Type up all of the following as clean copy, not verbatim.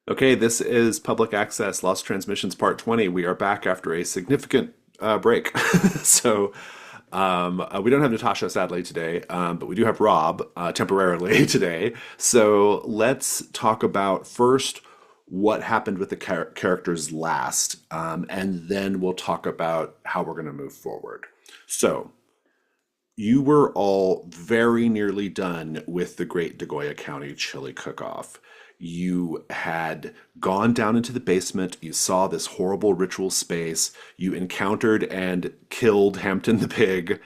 Okay, this is Public Access Lost Transmissions Part 20. We are back after a significant break. So we don't have Natasha, sadly, today, but we do have Rob temporarily today. So let's talk about first what happened with the characters last, and then we'll talk about how we're going to move forward. So you were all very nearly done with the Great Degoya County Chili Cook-Off. You had gone down into the basement, you saw this horrible ritual space, you encountered and killed Hampton the pig,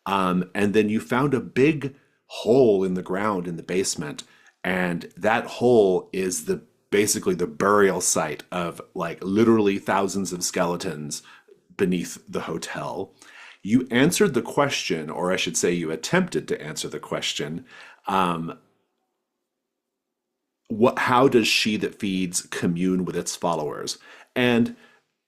and then you found a big hole in the ground in the basement, and that hole is the basically the burial site of like literally thousands of skeletons beneath the hotel. You answered the question, or I should say, you attempted to answer the question. How does she that feeds commune with its followers? And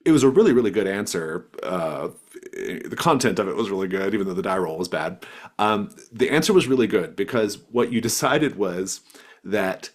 it was a really, really good answer. The content of it was really good, even though the die roll was bad. The answer was really good because what you decided was that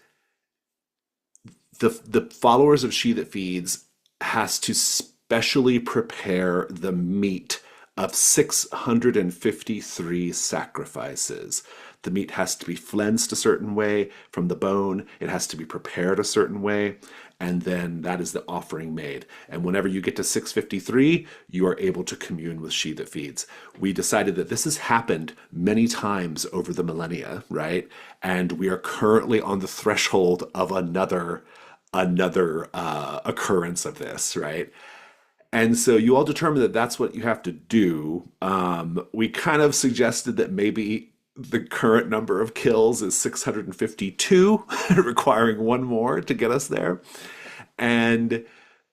the followers of She That Feeds has to specially prepare the meat of 653 sacrifices. The meat has to be flensed a certain way from the bone. It has to be prepared a certain way. And then that is the offering made. And whenever you get to 653, you are able to commune with She That Feeds. We decided that this has happened many times over the millennia, right? And we are currently on the threshold of another occurrence of this, right? And so you all determined that that's what you have to do. We kind of suggested that maybe the current number of kills is 652, requiring one more to get us there. And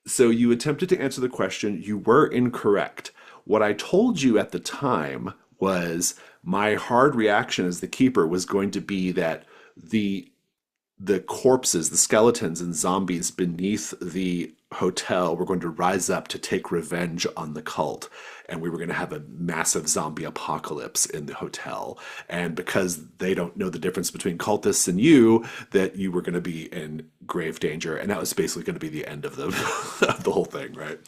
so you attempted to answer the question. You were incorrect. What I told you at the time was my hard reaction as the keeper was going to be that the corpses, the skeletons and zombies beneath the hotel were going to rise up to take revenge on the cult. And we were going to have a massive zombie apocalypse in the hotel. And because they don't know the difference between cultists and you, that you were going to be in grave danger. And that was basically going to be the end of the, of the whole thing, right?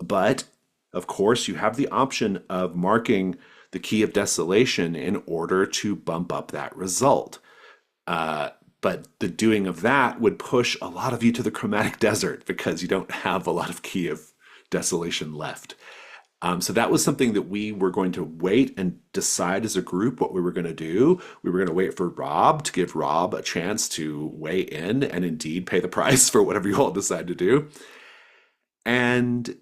But of course, you have the option of marking the key of desolation in order to bump up that result. But the doing of that would push a lot of you to the chromatic desert because you don't have a lot of key of desolation left. So that was something that we were going to wait and decide as a group what we were going to do. We were going to wait for Rob to give Rob a chance to weigh in and indeed pay the price for whatever you all decide to do. And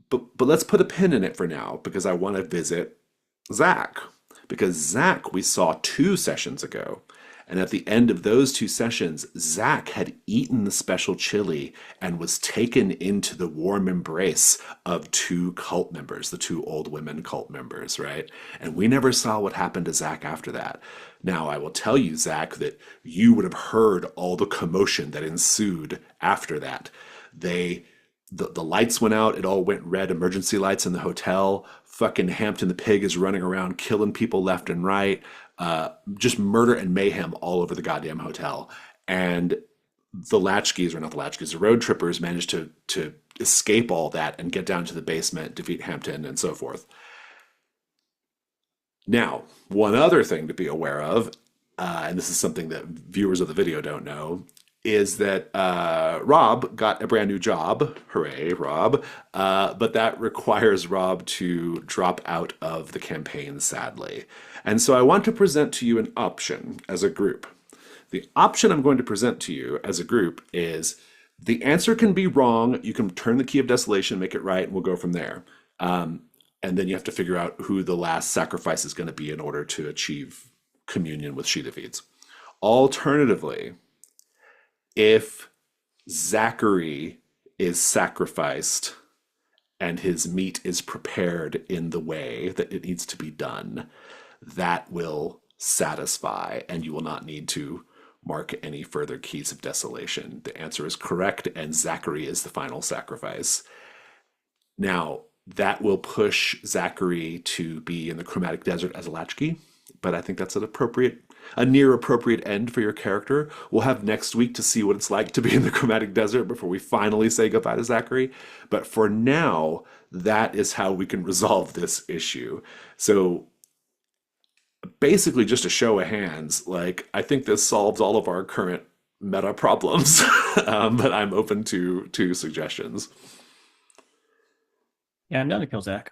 but let's put a pin in it for now because I want to visit Zach. Because Zach we saw 2 sessions ago. And at the end of those 2 sessions, Zach had eaten the special chili and was taken into the warm embrace of 2 cult members, the 2 old women cult members, right? And we never saw what happened to Zach after that. Now, I will tell you, Zach, that you would have heard all the commotion that ensued after that. The lights went out, it all went red, emergency lights in the hotel. Fucking Hampton the pig is running around killing people left and right. Just murder and mayhem all over the goddamn hotel. And the latchkeys, or not the latchkeys, the road trippers managed to escape all that and get down to the basement, defeat Hampton, and so forth. Now, one other thing to be aware of, and this is something that viewers of the video don't know, is that Rob got a brand new job. Hooray, Rob. But that requires Rob to drop out of the campaign, sadly. And so I want to present to you an option as a group. The option I'm going to present to you as a group is the answer can be wrong. You can turn the key of desolation, make it right, and we'll go from there. And then you have to figure out who the last sacrifice is going to be in order to achieve communion with She That Feeds. Alternatively, if Zachary is sacrificed and his meat is prepared in the way that it needs to be done, that will satisfy and you will not need to mark any further keys of desolation. The answer is correct, and Zachary is the final sacrifice. Now, that will push Zachary to be in the chromatic desert as a latchkey, but I think that's an appropriate a near appropriate end for your character. We'll have next week to see what it's like to be in the chromatic desert before we finally say goodbye to Zachary. But for now, that is how we can resolve this issue. So basically, just a show of hands, like I think this solves all of our current meta problems. But I'm open to suggestions. Yeah, I'm down to kill Zach.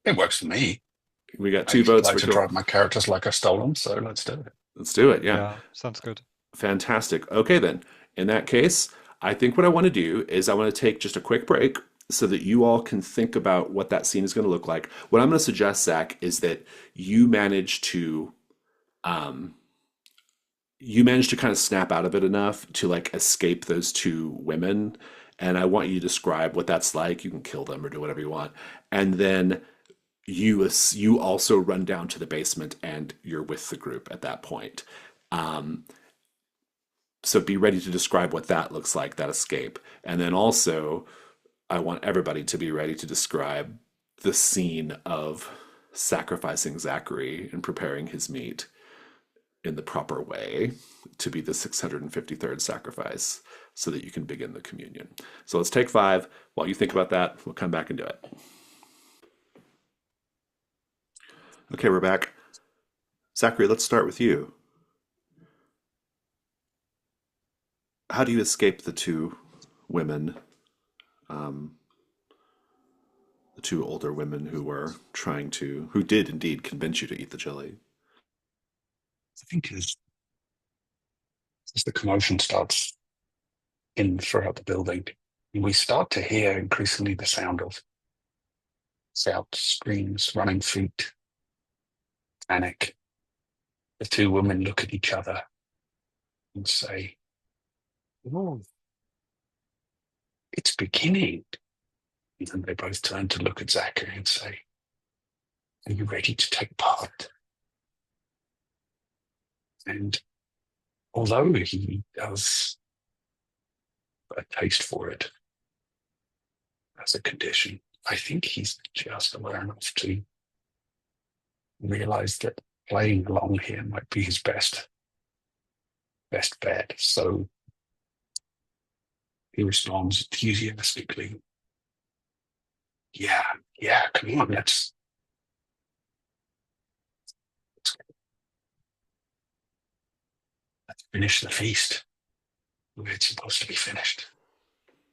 It works for me. We got I two votes like for to kill. drive my characters like I stole them, so let's do it. Let's do it. Yeah. Yeah, sounds good. Fantastic. Okay, then. In that case, I think what I want to do is I want to take just a quick break so that you all can think about what that scene is going to look like. What I'm going to suggest, Zach, is that you manage to um, you manage to kind of snap out of it enough to like escape those two women. And I want you to describe what that's like. You can kill them or do whatever you want. And then you also run down to the basement and you're with the group at that point. Um, so be ready to describe what that looks like, that escape. And then also, I want everybody to be ready to describe the scene of sacrificing Zachary and preparing his meat in the proper way to be the 653rd sacrifice so that you can begin the communion. So let's take five. While you think about that, we'll come back and do it. Okay, we're back. Zachary, let's start with you. How do you escape the two women, um, the two older women who did indeed convince you to eat the chili? I think as the commotion starts in throughout the building, we start to hear increasingly the sound of shouts, screams, running feet, panic. The two women look at each other and say, "Oh, it's beginning." And then they both turn to look at Zachary and say, "Are you ready to take part?" And although he does a taste for it as a condition, I think he's just aware enough to realize that playing along here might be his best bet. So he responds enthusiastically, "Yeah, yeah, come on, let's finish the feast where it's supposed to be finished."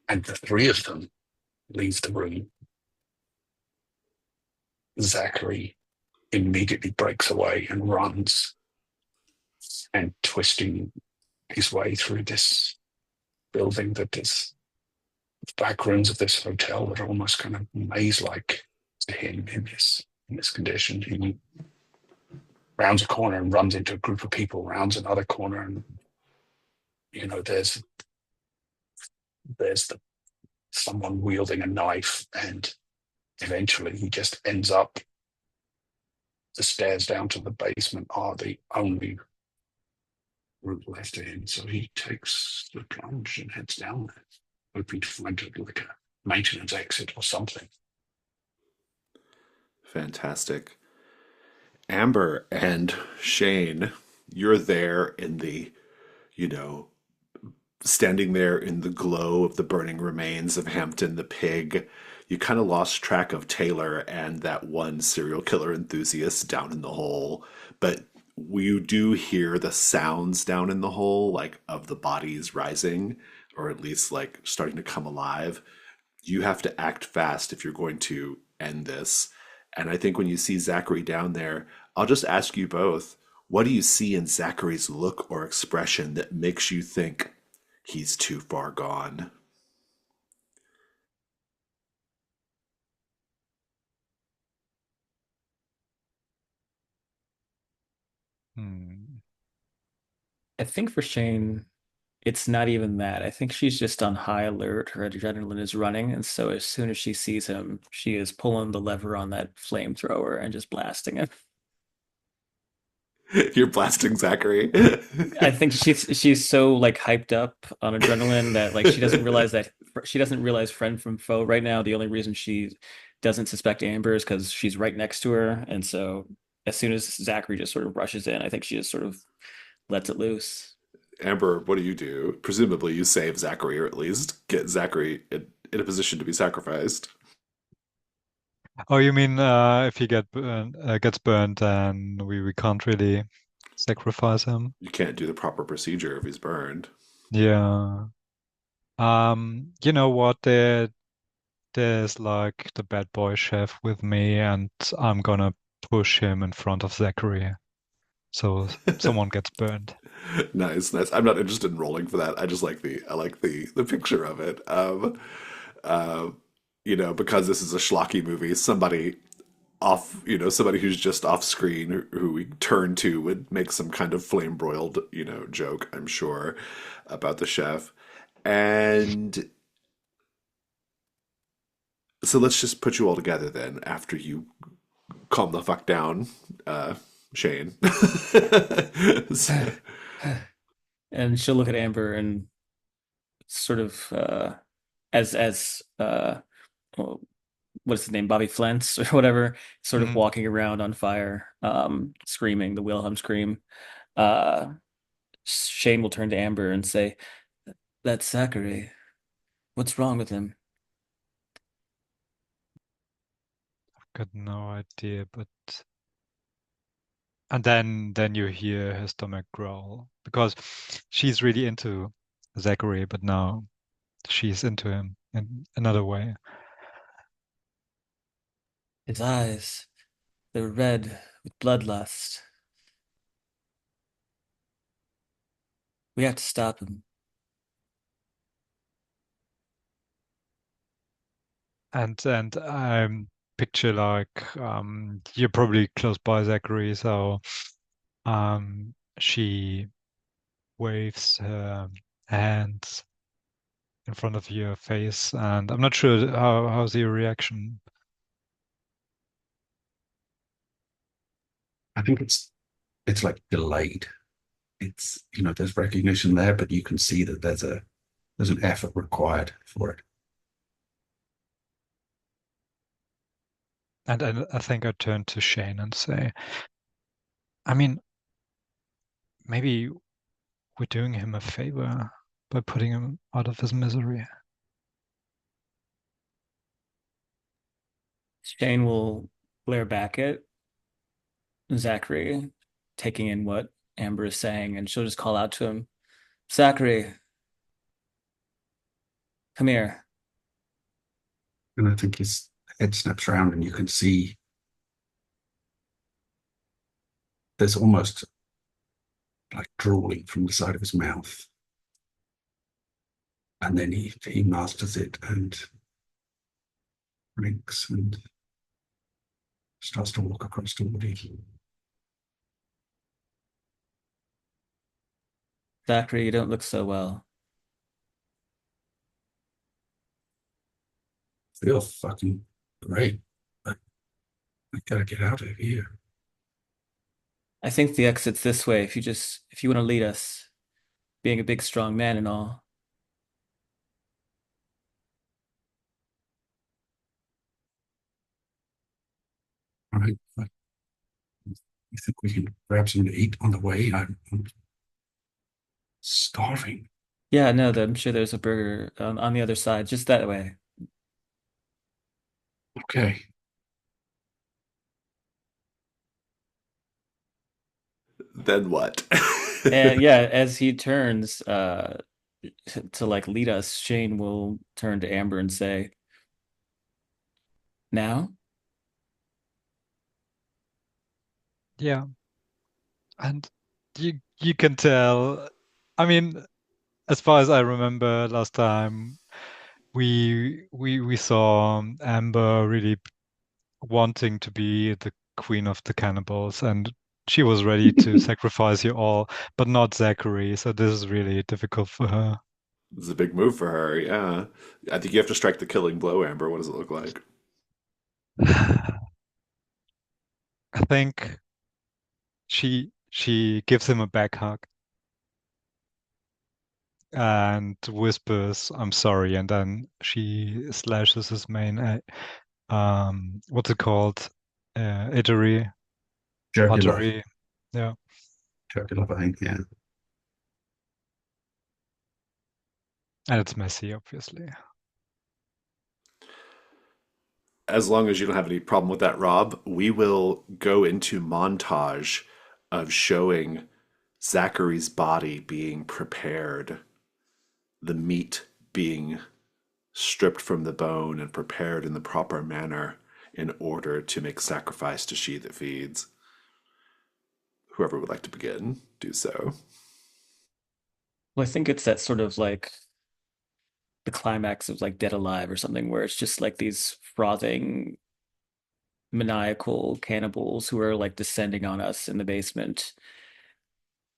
And the three of them leave the room. Zachary immediately breaks away and runs, and twisting his way through this building that is the back rooms of this hotel that are almost kind of maze-like to him in this condition. He rounds a corner and runs into a group of people, rounds another corner, and there's the someone wielding a knife, and eventually he just ends up the stairs down to the basement are the only route left to him. So he takes the plunge and heads down there, hoping to find like a maintenance exit or something. Fantastic. Amber and Shane, you're there in the, you know, standing there in the glow of the burning remains of Hampton the pig. You kind of lost track of Taylor and that one serial killer enthusiast down in the hole, but you do hear the sounds down in the hole, like of the bodies rising, or at least like starting to come alive. You have to act fast if you're going to end this. And I think when you see Zachary down there, I'll just ask you both, what do you see in Zachary's look or expression that makes you think he's too far gone? Hmm. I think for Shane, it's not even that. I think she's just on high alert. Her adrenaline is running, and so as soon as she sees him, she is pulling the lever on that flamethrower and just blasting him. You're blasting Zachary. I think she's so like hyped up on adrenaline that like she doesn't realize friend from foe right now. The only reason she doesn't suspect Amber is because she's right next to her, and so as soon as Zachary just sort of rushes in, I think she just sort of lets it loose. Amber, what do you do? Presumably, you save Zachary, or at least get Zachary in a position to be sacrificed. Oh, you mean if he gets burned, then we can't really sacrifice him? You can't do the proper procedure if he's burned. Yeah. You know what? There's like the bad boy chef with me, and I'm gonna push him in front of Zachary, so someone gets burned. Nice, nice. I'm not interested in rolling for that. I like the picture of it. Uh, because this is a schlocky movie, somebody who's just off screen who we turn to would make some kind of flame broiled, joke, I'm sure, about the chef. And so let's just put you all together then after you calm the fuck down, Shane. And she'll look at Amber and sort of as well, what's his name, Bobby Flint's or whatever, sort of Mhm. walking around on fire, screaming the Wilhelm scream. Uh, Shane will turn to Amber and say, "That's Zachary. What's wrong with him?" Got no idea, but and then you hear her stomach growl because she's really into Zachary, but now she's into him in another way. His eyes, they're red with bloodlust. We have to stop him. And picture like you're probably close by Zachary, so she waves her hands in front of your face, and I'm not sure how's your reaction. I think it's like delayed. It's there's recognition there, but you can see that there's an effort required for it. And I think I turn to Shane and say, I mean, maybe we're doing him a favor by putting him out of his misery. Shane will glare back at Zachary, taking in what Amber is saying, and she'll just call out to him, "Zachary, come here." And I think his head snaps around, and you can see there's almost like drooling from the side of his mouth. And then he masters it and blinks and starts to walk across the woody. Zachary, you don't look so well. Feel fucking great, but I gotta get out of here. I think the exit's this way if you want to lead us, being a big strong man and all. All right, but you think we can grab something to eat on the way? I'm starving. Yeah, no, I'm sure there's a burger on the other side, just that way. Okay. Then what? And yeah, as he turns to like lead us, Shane will turn to Amber and say, "Now?" Yeah, and you can tell. I mean, as far as I remember, last time we saw Amber really wanting to be the queen of the cannibals, and she was ready to sacrifice you all, but not Zachary. So this is really difficult for her. It's a big move for her, yeah. I think you have to strike the killing blow, Amber. What does it look like? I think she gives him a back hug and whispers, "I'm sorry," and then she slashes his mane. What's it called? Ittery. Jugular. artery. Yeah. Jugular vein, yeah. And it's messy, obviously. As long as you don't have any problem with that, Rob, we will go into montage of showing Zachary's body being prepared, the meat being stripped from the bone and prepared in the proper manner in order to make sacrifice to she that feeds. Whoever would like to begin, do so. Well, I think it's that sort of like the climax of like Dead Alive or something, where it's just like these frothing, maniacal cannibals who are like descending on us in the basement.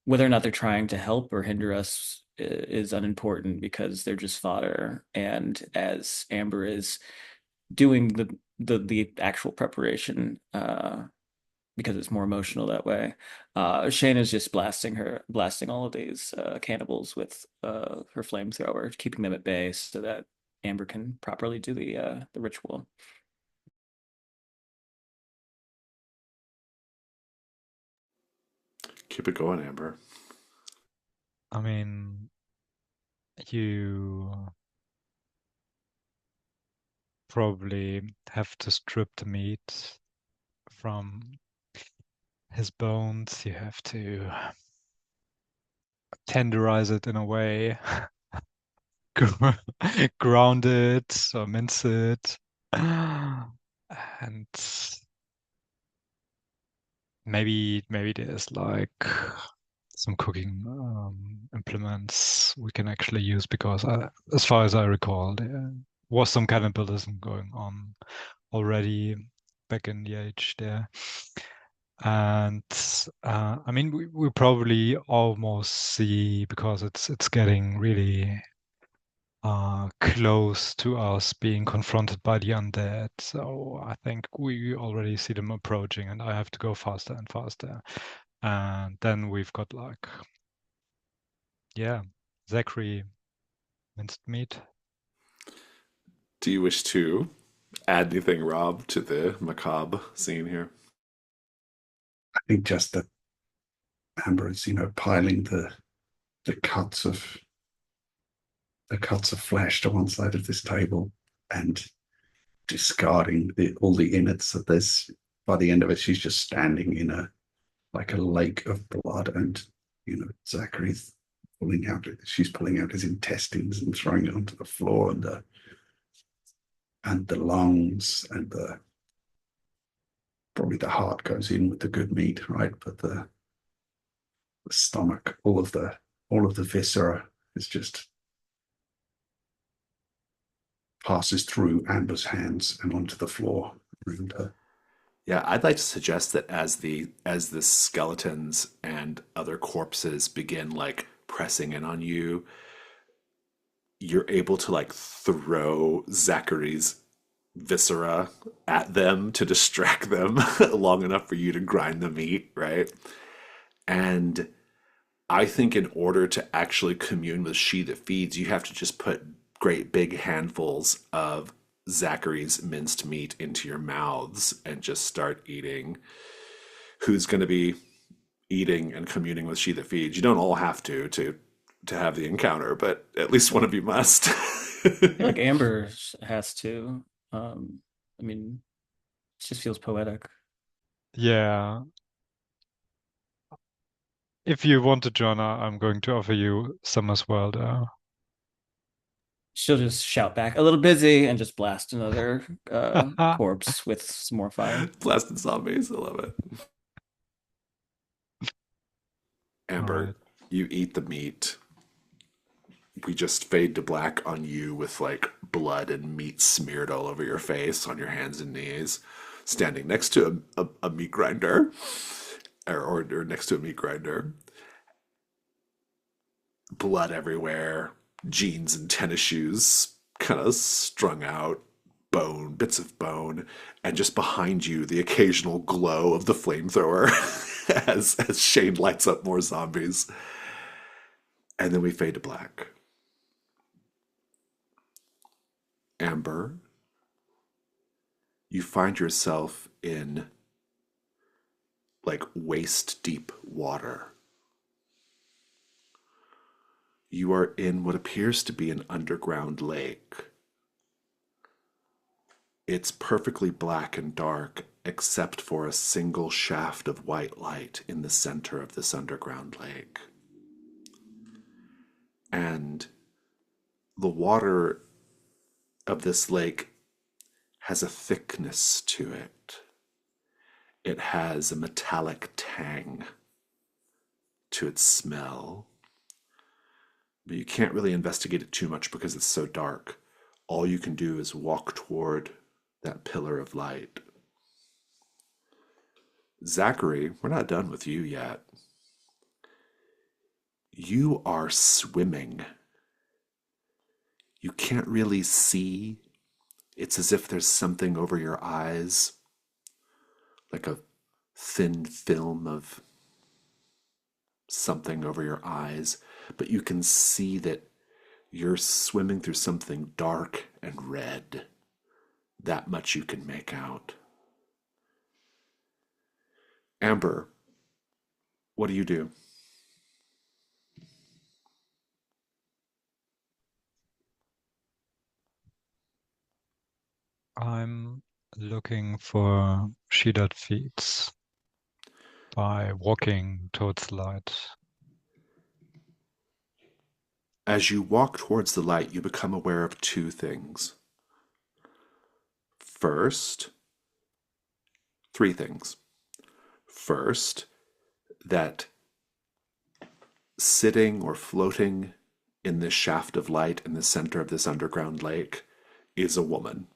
Whether or not they're trying to help or hinder us is unimportant because they're just fodder. And as Amber is doing the actual preparation, because it's more emotional that way. Shane is just blasting all of these cannibals with her flamethrower, keeping them at bay so that Amber can properly do the ritual. Keep it going, Amber. I mean, you probably have to strip the meat from his bones. You have to tenderize it in a way, ground it or mince it, and maybe there's like some cooking implements we can actually use because as far as I recall, there was some cannibalism going on already back in the age there. And I mean, we probably almost see because it's getting really close to us being confronted by the undead. So I think we already see them approaching, and I have to go faster and faster. And then we've got like, yeah, Zachary minced meat. Do you wish to add anything, Rob, to the macabre scene here? I think just that Amber is, piling the cuts of flesh to one side of this table and discarding all the innards of this. By the end of it, she's just standing in a lake of blood, and Zachary's she's pulling out his intestines and throwing it onto the floor, and the lungs, and probably the heart goes in with the good meat, right? But the stomach, all of the viscera is just passes through Amber's hands and onto the floor around her. Yeah, I'd like to suggest that as the skeletons and other corpses begin like pressing in on you, you're able to like throw Zachary's viscera at them to distract them long enough for you to grind the meat, right? And I think in order to actually commune with she that feeds, you have to just put great big handfuls of Zachary's minced meat into your mouths and just start eating. Who's going to be eating and communing with she that feeds? You don't all have to have the encounter, but at least one of you must. I feel like Amber has to. I mean, it just feels poetic. Yeah. If you want to join, I'm going to offer you some as well, though. She'll just shout back, "A little busy," and just blast another corpse with some more fire. Blasted zombies, I love it. All right. Amber, you eat the meat. We just fade to black on you with like blood and meat smeared all over your face, on your hands and knees, standing next to a meat grinder, or next to a meat grinder. Blood everywhere, jeans and tennis shoes kind of strung out, bone, bits of bone, and just behind you, the occasional glow of the flamethrower as Shane lights up more zombies. And then we fade to black. Amber, you find yourself in like waist deep water. You are in what appears to be an underground lake. It's perfectly black and dark, except for a single shaft of white light in the center of this underground lake. And the water of this lake has a thickness to it. It has a metallic tang to its smell. But you can't really investigate it too much because it's so dark. All you can do is walk toward that pillar of light. Zachary, we're not done with you yet. You are swimming. You can't really see. It's as if there's something over your eyes, like a thin film of something over your eyes, but you can see that you're swimming through something dark and red. That much you can make out. Amber, what do you do? I'm looking for shaded feet by walking towards the light. As you walk towards the light, you become aware of two things. First, three things. First, that sitting or floating in this shaft of light in the center of this underground lake is a woman.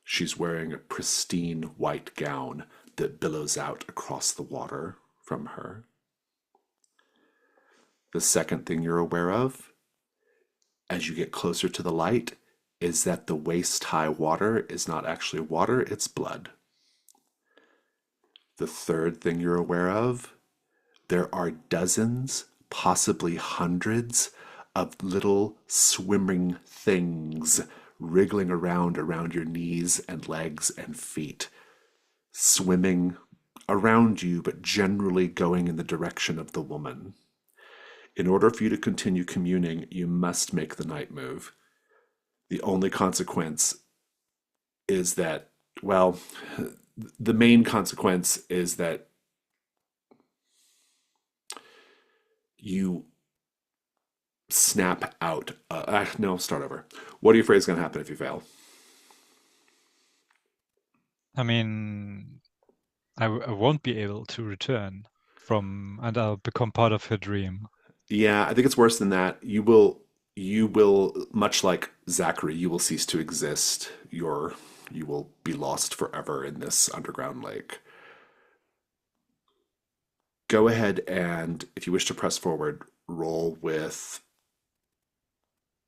She's wearing a pristine white gown that billows out across the water from her. The second thing you're aware of, as you get closer to the light, is that the waist-high water is not actually water, it's blood. The third thing you're aware of, there are dozens, possibly hundreds, of little swimming things wriggling around your knees and legs and feet, swimming around you, but generally going in the direction of the woman. In order for you to continue communing, you must make the night move. The only consequence is that, well, the main consequence is that you snap out. No, start over. What are you afraid is going to happen if you fail? I mean, I won't be able to return and I'll become part of her dream. Yeah, I think it's worse than that. You will, much like Zachary, you will cease to exist. You will be lost forever in this underground lake. Go ahead and, if you wish to press forward, roll with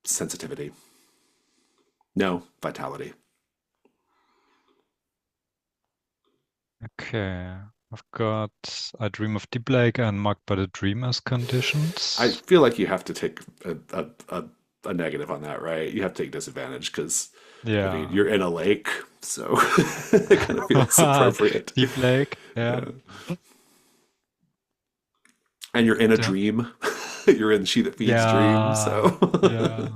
sensitivity. No, vitality. Okay, I've got I Dream of Deep Lake and Marked by the Dream as conditions. I feel like you have to take a negative on that, right? You have to take disadvantage because, I mean, Yeah. you're in a lake, so it kind of feels appropriate. Deep Lake, yeah. And you're in a Yeah. dream. You're in She That Feeds Dream, so. Yeah.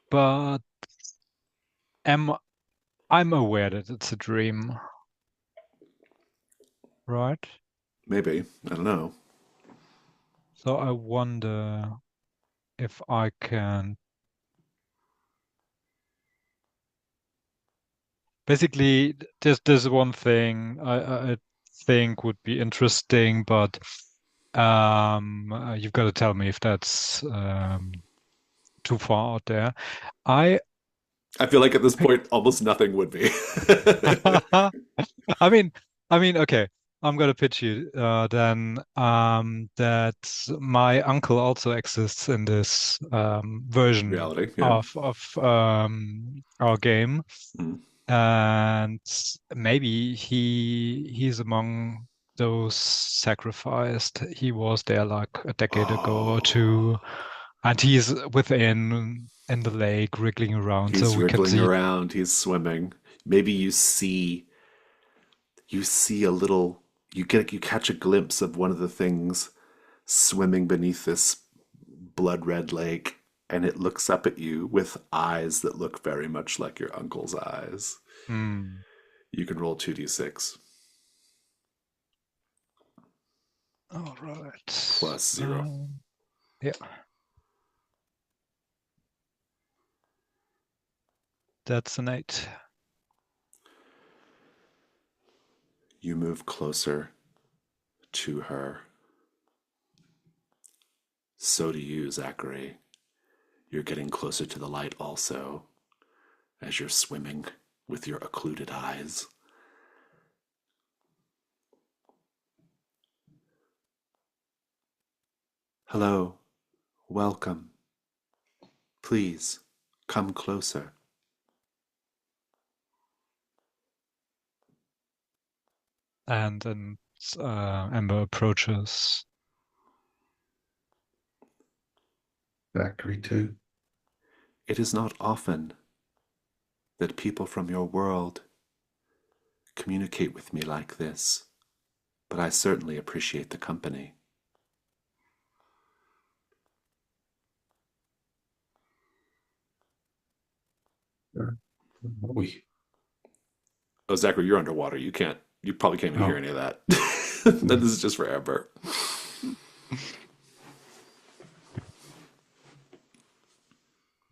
But I'm aware that it's a dream, right? Maybe. I don't know. So I wonder if I can. Basically, there's one thing I think would be interesting, but you've got to tell me if that's too far out there. I I feel like at this point, almost nothing would be. I mean, okay. I'm gonna pitch you then that my uncle also exists in this version Reality, yeah. of our game, Mm. and maybe he's among those sacrificed. He was there like a decade ago or Oh, two, and he's within. in the lake, wriggling around, so He's we can wriggling see. around, he's swimming. Maybe you see a little, you catch a glimpse of one of the things swimming beneath this blood red lake, and it looks up at you with eyes that look very much like your uncle's eyes. Hmm. You can roll 2d6 All right. plus 0. Yeah, that's an 8. You move closer to her. So do you, Zachary. You're getting closer to the light also, as you're swimming with your occluded eyes. Hello, welcome. Please, come closer. And then Amber approaches. Zachary too. It is not often that people from your world communicate with me like this, but I certainly appreciate the company. Where are we? Oh, Zachary, you're underwater. You probably can't even hear Oh, any of that. This is just for Amber.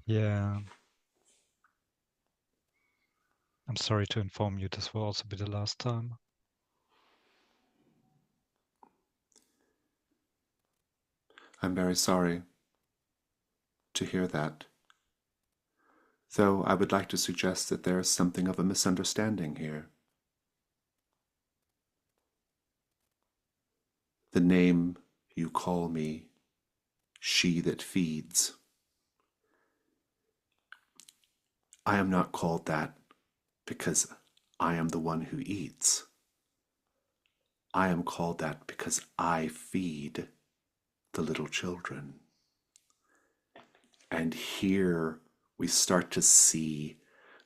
Yeah. I'm sorry to inform you, this will also be the last time. I'm very sorry to hear that. Though I would like to suggest that there is something of a misunderstanding here. The name you call me, she that feeds. I am not called that because I am the one who eats. I am called that because I feed the little children. And here we start to see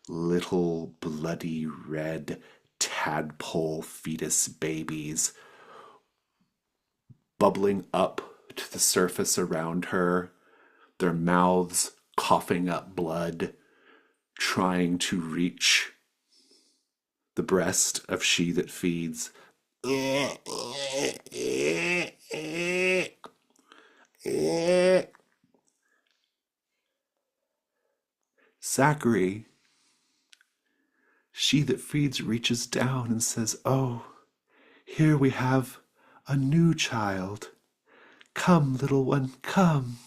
little bloody red tadpole fetus babies bubbling up to the surface around her, their mouths coughing up blood, trying to reach the breast of she that feeds. Zachary, she that feeds, reaches down and says, "Oh, here we have a new child. Come, little one, come."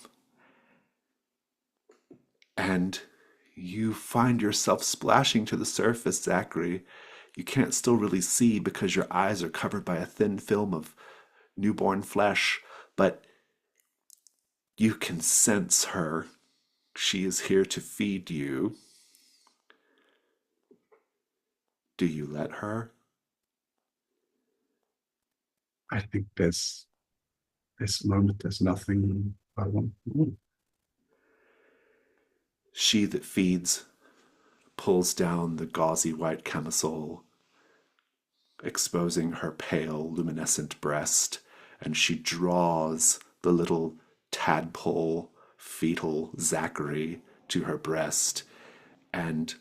And you find yourself splashing to the surface, Zachary. You can't still really see because your eyes are covered by a thin film of newborn flesh, but you can sense her. She is here to feed you. Do you let her? I think this moment there's nothing I want more. She that feeds pulls down the gauzy white camisole, exposing her pale, luminescent breast, and she draws the little tadpole, fetal Zachary to her breast, and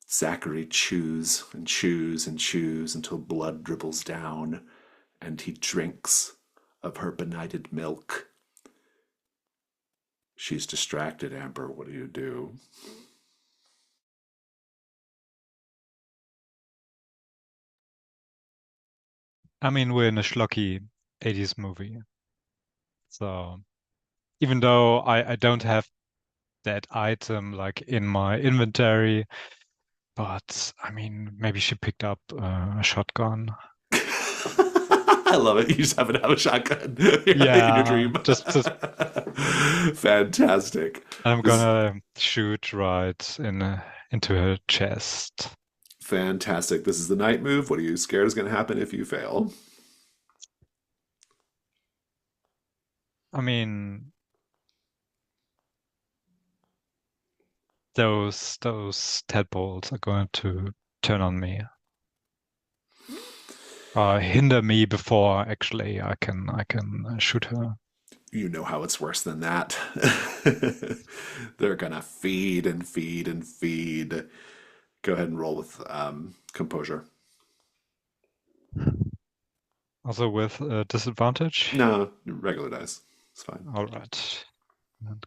Zachary chews and chews and chews until blood dribbles down, and he drinks of her benighted milk. She's distracted, Amber. What do you do? I mean, we're in a schlocky 80s movie. So even though I don't have that item like in my inventory, but I mean, maybe she picked up a shotgun. I love it. You just happen to have a shotgun in your Yeah, dream. just Fantastic. I'm This gonna shoot right into her chest. fantastic. This is the night move. What are you scared is going to happen if you fail? I mean, those tadpoles are going to turn on me, hinder me before actually I can shoot her. You know how it's worse than that. They're gonna feed and feed and feed. Go ahead and roll with composure. Also with disadvantage. No, regular dice. It's fine. All right, and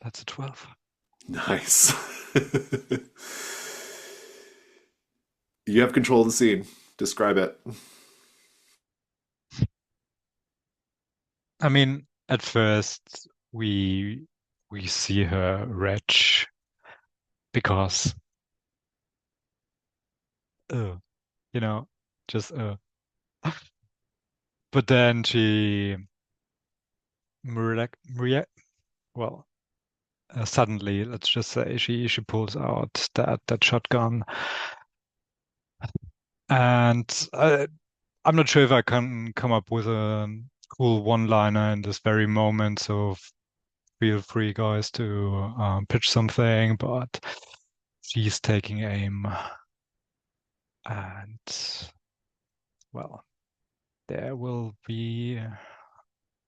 that's a 12. Nice. You have control of the scene. Describe it. I mean, at first we see her retch because uh, you know, just but then she well, suddenly, let's just say she pulls out that shotgun, and I'm not sure if I can come up with a cool one-liner in this very moment, so feel free, guys, to pitch something. But she's taking aim, and well, there will be.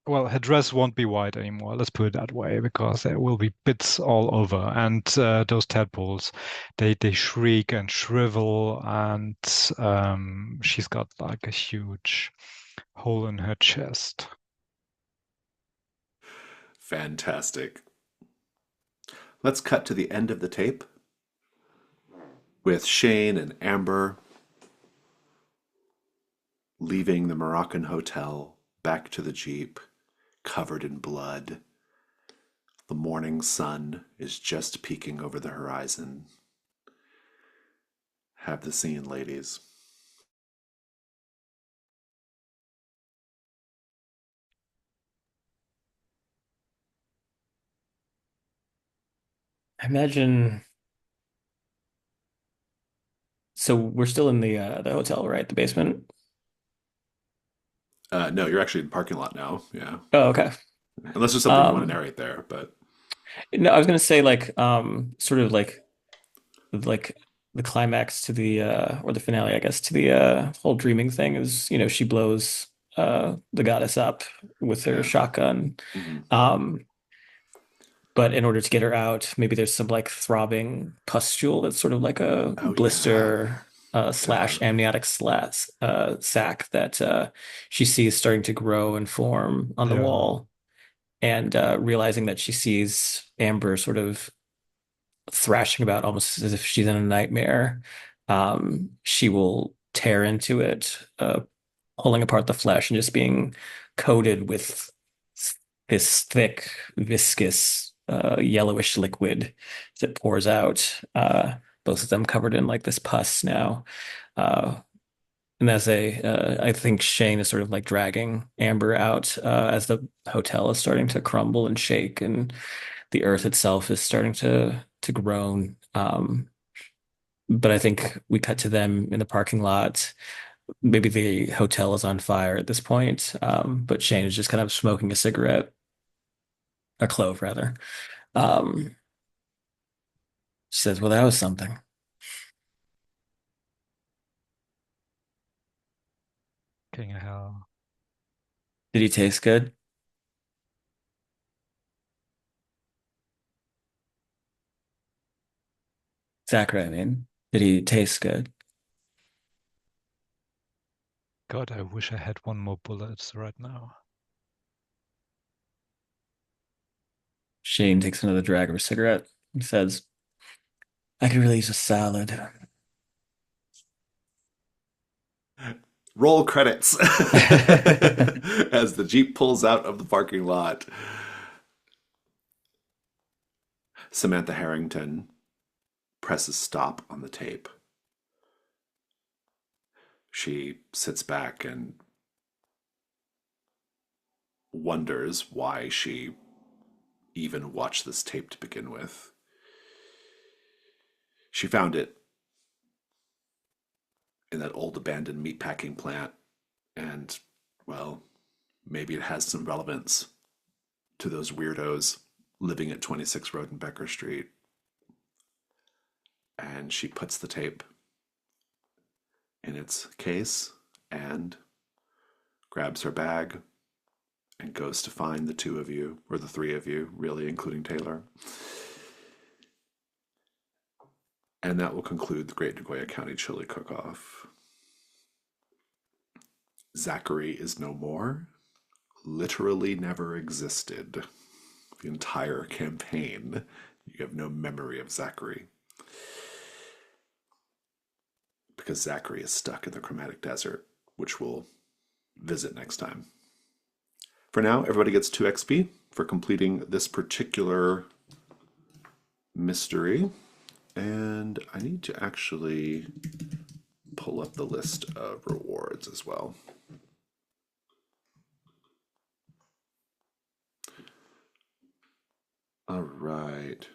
Well, her dress won't be white anymore, let's put it that way, because there will be bits all over. And those tadpoles, they shriek and shrivel, and she's got like a huge hole in her chest. Fantastic. Let's cut to the end of the tape with Shane and Amber leaving the Moroccan hotel back to the Jeep, covered in blood. The morning sun is just peeking over the horizon. Have the scene, ladies. I imagine. So we're still in the hotel, right? The basement. No, you're actually in the parking lot now. Yeah. Oh, okay. Unless there's something you want to Um, narrate there, but no, I was gonna say like sort of like the climax to the or the finale, I guess, to the whole dreaming thing is, she blows the goddess up with her yeah. shotgun. Hmm. Um, but in order to get her out, maybe there's some like throbbing pustule that's sort of like a Oh, yeah. blister Yeah. slash amniotic slash sac that she sees starting to grow and form on the Yeah, wall, and realizing that she sees Amber sort of thrashing about almost as if she's in a nightmare. She will tear into it, pulling apart the flesh and just being coated with this thick, viscous, yellowish liquid that pours out. Both of them covered in like this pus now. Uh, and I think Shane is sort of like dragging Amber out as the hotel is starting to crumble and shake, and the earth itself is starting to groan. But I think we cut to them in the parking lot. Maybe the hotel is on fire at this point, but Shane is just kind of smoking a cigarette, a clove rather. Um, she says, "Well, that was something. king of hell. Did he taste good?" Zachary, I mean, did he taste good? God, I wish I had one more bullet right now. Shane takes another drag of her cigarette. He says, "I could really use a salad." Roll credits as the Jeep pulls out of the parking lot. Samantha Harrington presses stop on the tape. She sits back and wonders why she even watched this tape to begin with. She found it in that old abandoned meatpacking plant, and, well, maybe it has some relevance to those weirdos living at 26 Rodenbecker Street. And she puts the tape in its case and grabs her bag and goes to find the two of you, or the three of you, really, including Taylor. And that will conclude the Great Degoya County Chili Cook-Off. Zachary is no more, literally never existed. The entire campaign, you have no memory of Zachary. Because Zachary is stuck in the Chromatic Desert, which we'll visit next time. For now, everybody gets 2 XP for completing this particular mystery. And I need to actually pull up the list of rewards as well. All right.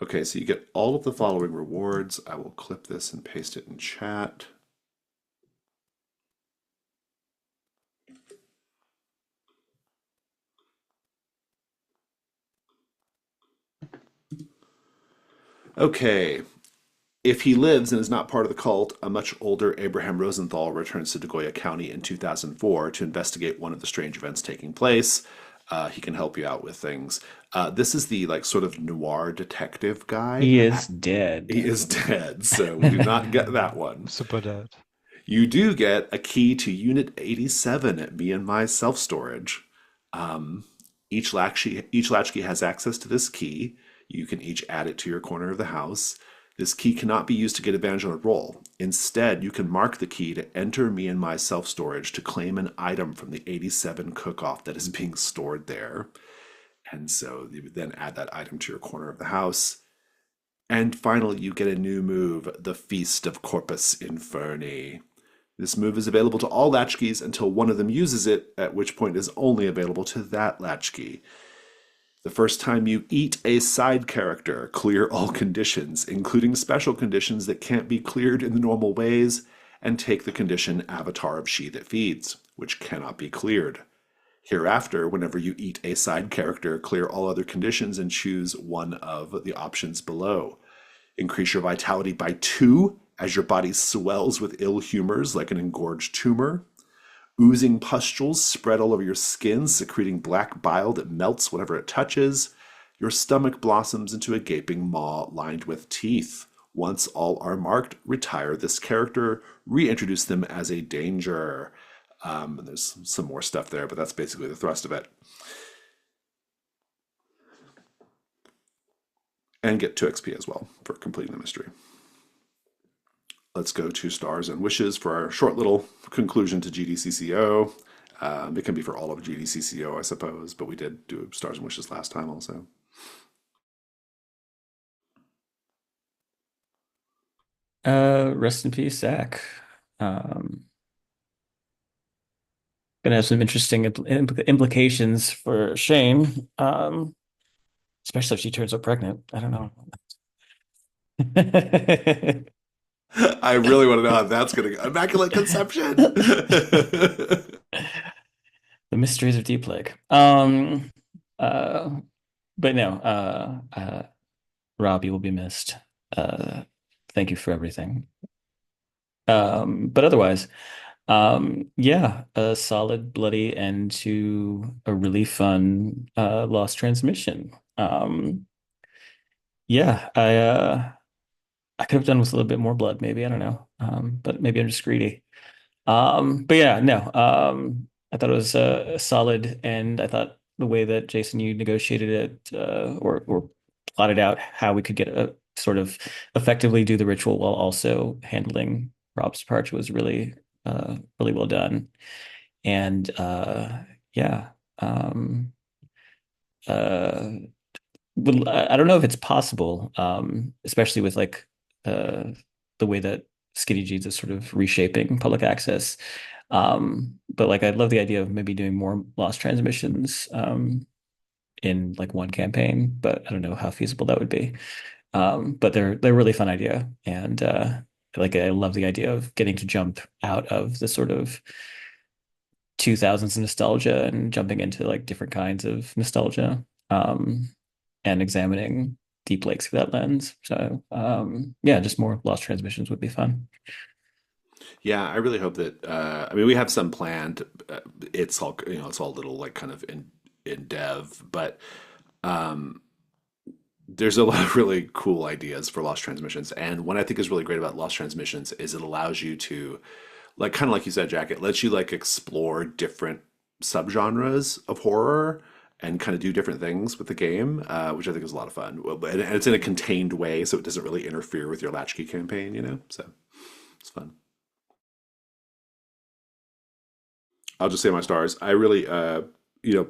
Okay, so you get all of the following rewards. I will clip this and paste it in chat. Okay. If he lives and is not part of the cult, a much older Abraham Rosenthal returns to Degoya County in 2004 to investigate one of the strange events taking place. He can help you out with things. This is the sort of noir detective guy. He is dead. He is dead, so we do not get that one. Super dead. You do get a key to Unit 87 at Me and My Self-Storage. Each latchkey has access to this key. You can each add it to your corner of the house. This key cannot be used to get advantage on a roll. Instead, you can mark the key to enter Me and My Self-Storage to claim an item from the 87 cook-off that is being stored there. And so you would then add that item to your corner of the house. And finally, you get a new move, the Feast of Corpus Inferni. This move is available to all latchkeys until one of them uses it, at which point it is only available to that latchkey. The first time you eat a side character, clear all conditions, including special conditions that can't be cleared in the normal ways, and take the condition Avatar of She That Feeds, which cannot be cleared. Hereafter, whenever you eat a side character, clear all other conditions and choose one of the options below. Increase your vitality by 2 as your body swells with ill humors like an engorged tumor. Oozing pustules spread all over your skin, secreting black bile that melts whatever it touches. Your stomach blossoms into a gaping maw lined with teeth. Once all are marked, retire this character, reintroduce them as a danger. There's some more stuff there, but that's basically the thrust of it. And get 2 XP as well for completing the mystery. Let's go to Stars and Wishes for our short little conclusion to GDCCO. It can be for all of GDCCO, I suppose, but we did do Stars and Wishes last time also. Rest in peace, Zach. Gonna have some interesting implications for Shane, especially if she turns up pregnant. I don't know. I really want to know how that's going to go. Immaculate Conception. The mysteries of Deep Lake. But no, Rob, you will be missed. Thank you for everything. But otherwise, yeah, a solid bloody end to a really fun Lost Transmission. Yeah, I could have done with a little bit more blood, maybe. I don't know. But maybe I'm just greedy. But yeah, no. I thought it was a solid end. I thought the way that Jason, you negotiated it, or plotted out how we could get a sort of effectively do the ritual while also handling Rob's departure was really, really well done. And yeah, I don't know if it's possible, especially with the way that Skinny Jeans is sort of reshaping public access. But I'd love the idea of maybe doing more Lost Transmissions in one campaign, but I don't know how feasible that would be. But they're a really fun idea, and I love the idea of getting to jump out of the sort of 2000s nostalgia and jumping into like different kinds of nostalgia, and examining Deep Lake through that lens. So yeah, just more Lost Transmissions would be fun. Yeah, I really hope that. I mean, we have some planned. It's all it's all little like kind of in dev, but um, there's a lot of really cool ideas for Lost Transmissions. And what I think is really great about Lost Transmissions is it allows you to, like, kind of like you said, Jack. It lets you like explore different subgenres of horror and kind of do different things with the game, which I think is a lot of fun. And it's in a contained way, so it doesn't really interfere with your Latchkey campaign. So it's fun. I'll just say my stars. I really, you know,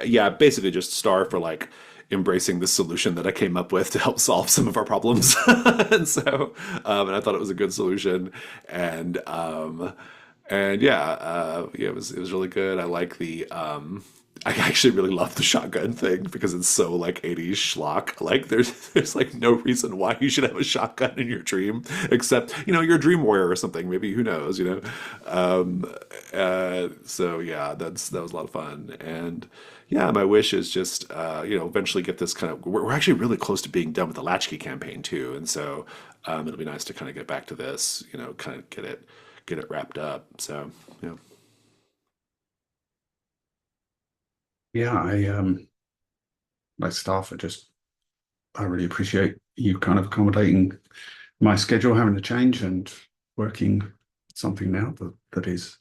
yeah, basically just star for like embracing the solution that I came up with to help solve some of our problems. And so, and I thought it was a good solution. And, and yeah, yeah, it was really good. I like I actually really love the shotgun thing because it's so like 80s schlock. Like there's like no reason why you should have a shotgun in your dream except, you're a dream warrior or something. Maybe who knows. So yeah, that was a lot of fun. And yeah, my wish is just eventually get this kind of we're actually really close to being done with the Latchkey campaign too. And so it'll be nice to kind of get back to this, kind of get it wrapped up. So yeah. Yeah, like staff, I really appreciate you kind of accommodating my schedule having to change and working something now that is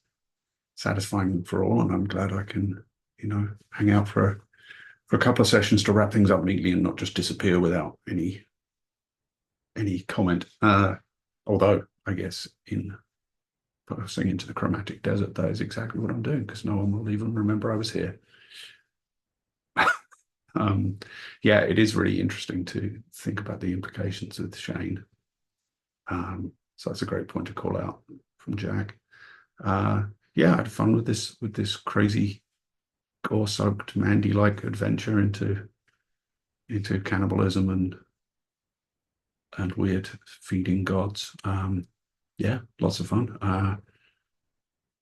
satisfying for all. And I'm glad I can, hang out for a couple of sessions to wrap things up neatly and not just disappear without any comment. Although I guess in passing into the chromatic desert, that is exactly what I'm doing because no one will even remember I was here. Yeah, it is really interesting to think about the implications with Shane. So that's a great point to call out from Jack. Yeah, I had fun with this crazy gore-soaked Mandy-like adventure into cannibalism and weird feeding gods. Yeah, lots of fun.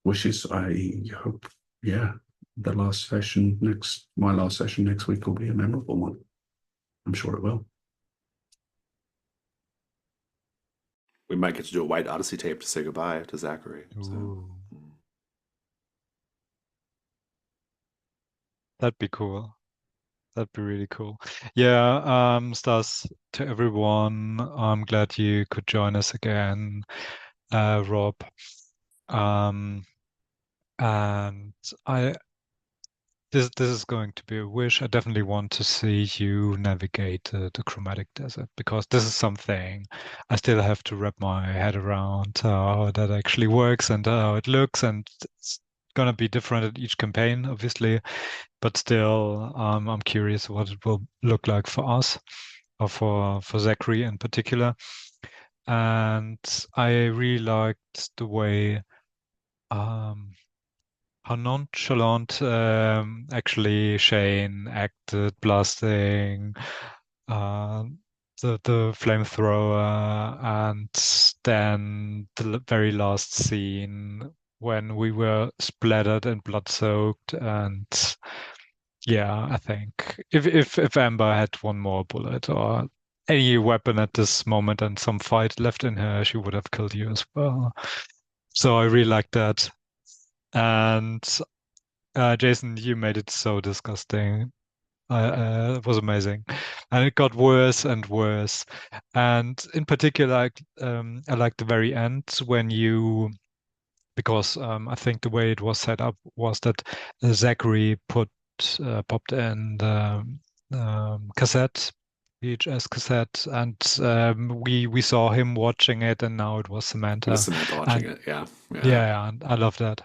Wishes. I hope. Yeah, my last session next week will be a memorable one. I'm sure it will. We might get to do a White Odyssey tape to say goodbye to Zachary. So. Ooh, that'd be cool. That'd be really cool. Yeah, Stas, to everyone, I'm glad you could join us again, Rob. Um, and I this is going to be a wish. I definitely want to see you navigate the chromatic desert because this is something I still have to wrap my head around how that actually works and how it looks, and it's gonna be different at each campaign, obviously, but still, I'm curious what it will look like for us or for Zachary in particular. And I really liked the way um, how nonchalant actually Shane acted, blasting uh, the flamethrower, and then the very last scene when we were splattered and blood soaked. And yeah, I think if Amber had one more bullet or any weapon at this moment and some fight left in her, she would have killed you as well. So I really like that. And Jason, you made it so disgusting. It was amazing, and it got worse and worse. And in particular, I like the very end when because I think the way it was set up was that Zachary popped in the cassette, VHS cassette, and we saw him watching it, and now it was It was Samantha, Samantha watching and it. Yeah, yeah. yeah, and I love that.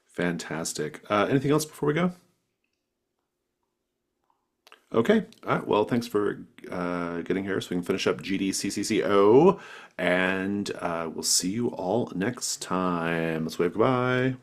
Fantastic. Anything else before we go? Okay. All right. Well, thanks for getting here so we can finish up GDCCCO, and we'll see you all next time. Let's wave goodbye.